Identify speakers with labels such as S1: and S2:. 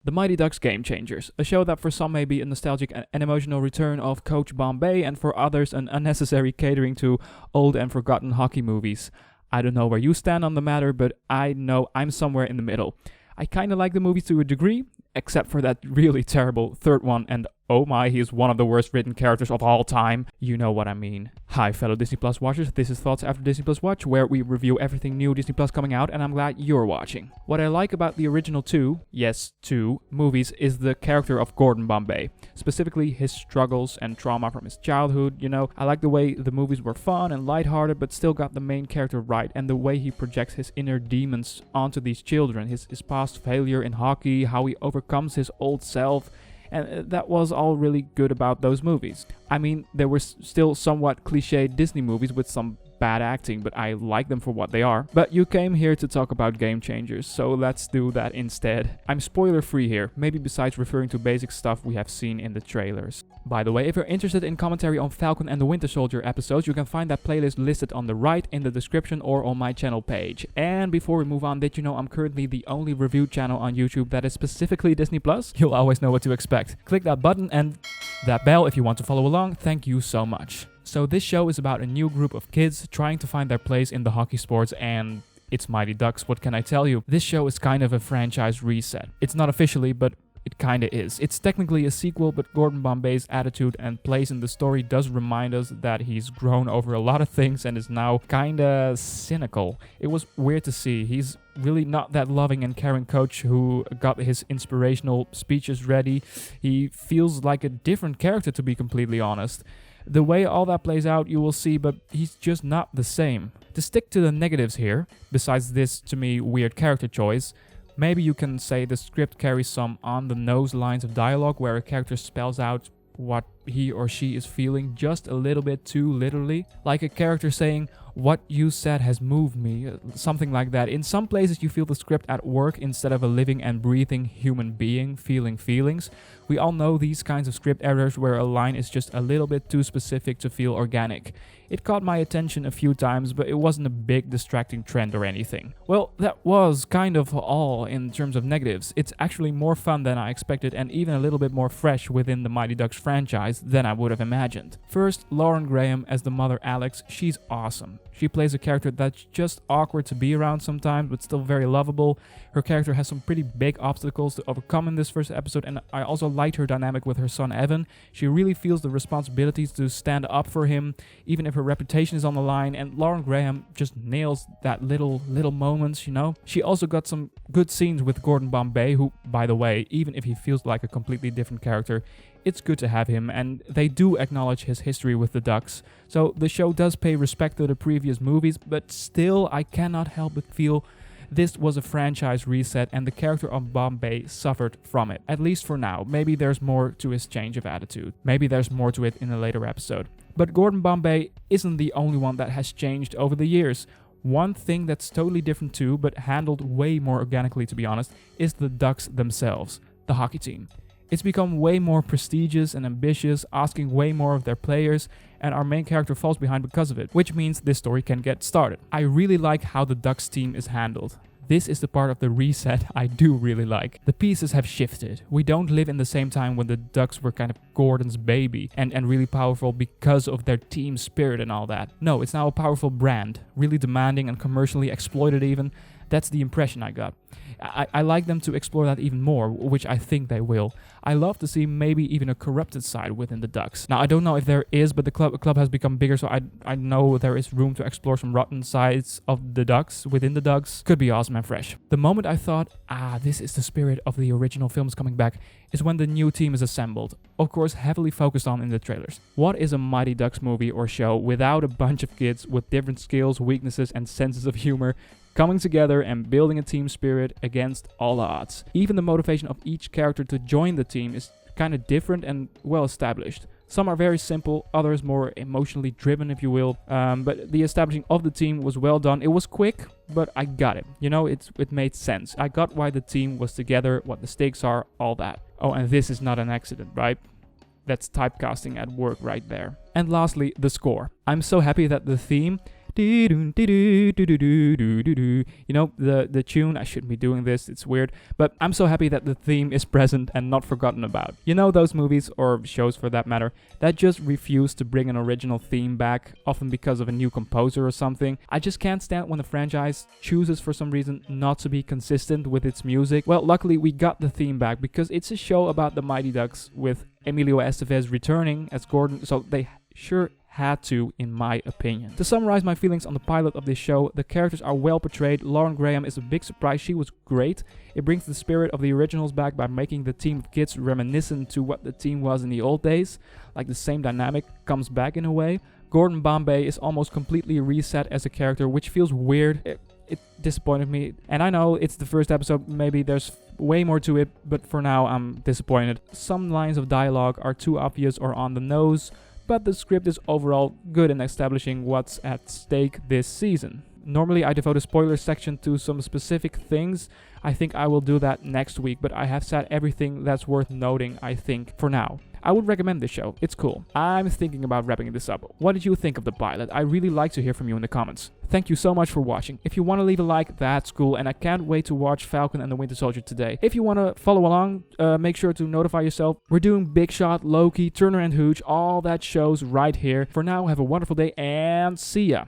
S1: The Mighty Ducks Game Changers, a show that for some may be a nostalgic and emotional return of Coach Bombay, and for others an unnecessary catering to old and forgotten hockey movies. I don't know where you stand on the matter, but I know I'm somewhere in the middle. I kinda like the movies to a degree, except for that really terrible third one, and oh my, he is one of the worst written characters of all time. You know what I mean. Hi fellow Disney Plus watchers, this is Thoughts After Disney Plus Watch, where we review everything new Disney Plus coming out, and I'm glad you're watching. What I like about the original two movies is the character of Gordon Bombay. Specifically his struggles and trauma from his childhood, I like the way the movies were fun and lighthearted, but still got the main character right, and the way he projects his inner demons onto these children, his past failure in hockey, how he overcomes his old self. And that was all really good about those movies. I mean, they were still somewhat cliched Disney movies with some bad acting, but I like them for what they are. But you came here to talk about Game Changers, so let's do that instead. I'm spoiler free here, maybe besides referring to basic stuff we have seen in the trailers. By the way, if you're interested in commentary on Falcon and the Winter Soldier episodes, you can find that playlist listed on the right in the description or on my channel page. And before we move on, did you know I'm currently the only review channel on YouTube that is specifically Disney Plus? You'll always know what to expect. Click that button and that bell if you want to follow along. Thank you so much. So this show is about a new group of kids trying to find their place in the hockey sports, and it's Mighty Ducks, what can I tell you? This show is kind of a franchise reset. It's not officially, but it kinda is. It's technically a sequel, but Gordon Bombay's attitude and place in the story does remind us that he's grown over a lot of things and is now kinda cynical. It was weird to see. He's really not that loving and caring coach who got his inspirational speeches ready. He feels like a different character, to be completely honest. The way all that plays out, you will see, but he's just not the same. To stick to the negatives here, besides this, to me, weird character choice, maybe you can say the script carries some on-the-nose lines of dialogue where a character spells out what he or she is feeling just a little bit too literally. Like a character saying, "What you said has moved me," something like that. In some places you feel the script at work instead of a living and breathing human being feeling feelings. We all know these kinds of script errors where a line is just a little bit too specific to feel organic. It caught my attention a few times, but it wasn't a big distracting trend or anything. Well, that was kind of all in terms of negatives. It's actually more fun than I expected, and even a little bit more fresh within the Mighty Ducks franchise than I would have imagined. First, Lauren Graham as the mother Alex, she's awesome. She plays a character that's just awkward to be around sometimes, but still very lovable. Her character has some pretty big obstacles to overcome in this first episode, and I also liked her dynamic with her son Evan. She really feels the responsibilities to stand up for him, even if her reputation is on the line, and Lauren Graham just nails that little moments, She also got some good scenes with Gordon Bombay, who, by the way, even if he feels like a completely different character, it's good to have him, and they do acknowledge his history with the Ducks. So the show does pay respect to the previous movies, but still I cannot help but feel this was a franchise reset, and the character of Bombay suffered from it. At least for now. Maybe there's more to his change of attitude. Maybe there's more to it in a later episode. But Gordon Bombay isn't the only one that has changed over the years. One thing that's totally different too, but handled way more organically to be honest, is the Ducks themselves, the hockey team. It's become way more prestigious and ambitious, asking way more of their players, and our main character falls behind because of it, which means this story can get started. I really like how the Ducks team is handled. This is the part of the reset I do really like. The pieces have shifted. We don't live in the same time when the Ducks were kind of Gordon's baby and really powerful because of their team spirit and all that. No, it's now a powerful brand, really demanding and commercially exploited even. That's the impression I got. I like them to explore that even more, which I think they will. I love to see maybe even a corrupted side within the Ducks. Now, I don't know if there is, but the club has become bigger, so I know there is room to explore some rotten sides of the Ducks within the Ducks. Could be awesome and fresh. The moment I thought, this is the spirit of the original films coming back, is when the new team is assembled. Of course, heavily focused on in the trailers. What is a Mighty Ducks movie or show without a bunch of kids with different skills, weaknesses, and senses of humor coming together and building a team spirit against all odds? Even the motivation of each character to join the team is kind of different and well established. Some are very simple, others more emotionally driven, if you will. But the establishing of the team was well done. It was quick, but I got it. It made sense. I got why the team was together, what the stakes are, all that. Oh, and this is not an accident, right? That's typecasting at work right there. And lastly, the score. I'm so happy that the theme You know, the tune. I shouldn't be doing this, it's weird, but I'm so happy that the theme is present and not forgotten about. You know, those movies, or shows for that matter, that just refuse to bring an original theme back, often because of a new composer or something. I just can't stand when the franchise chooses for some reason not to be consistent with its music. Well, luckily we got the theme back because it's a show about the Mighty Ducks with Emilio Estevez returning as Gordon, so they sure had to, in my opinion. To summarize my feelings on the pilot of this show, the characters are well portrayed. Lauren Graham is a big surprise. She was great. It brings the spirit of the originals back by making the team of kids reminiscent to what the team was in the old days. Like, the same dynamic comes back in a way. Gordon Bombay is almost completely reset as a character, which feels weird. It disappointed me. And I know it's the first episode, maybe there's way more to it, but for now I'm disappointed. Some lines of dialogue are too obvious or on the nose, but the script is overall good in establishing what's at stake this season. Normally I devote a spoiler section to some specific things. I think I will do that next week, but I have said everything that's worth noting, I think, for now. I would recommend this show. It's cool. I'm thinking about wrapping this up. What did you think of the pilot? I really like to hear from you in the comments. Thank you so much for watching. If you want to leave a like, that's cool, and I can't wait to watch Falcon and the Winter Soldier today. If you want to follow along, make sure to notify yourself. We're doing Big Shot, Loki, Turner and Hooch, all that shows right here. For now, have a wonderful day and see ya.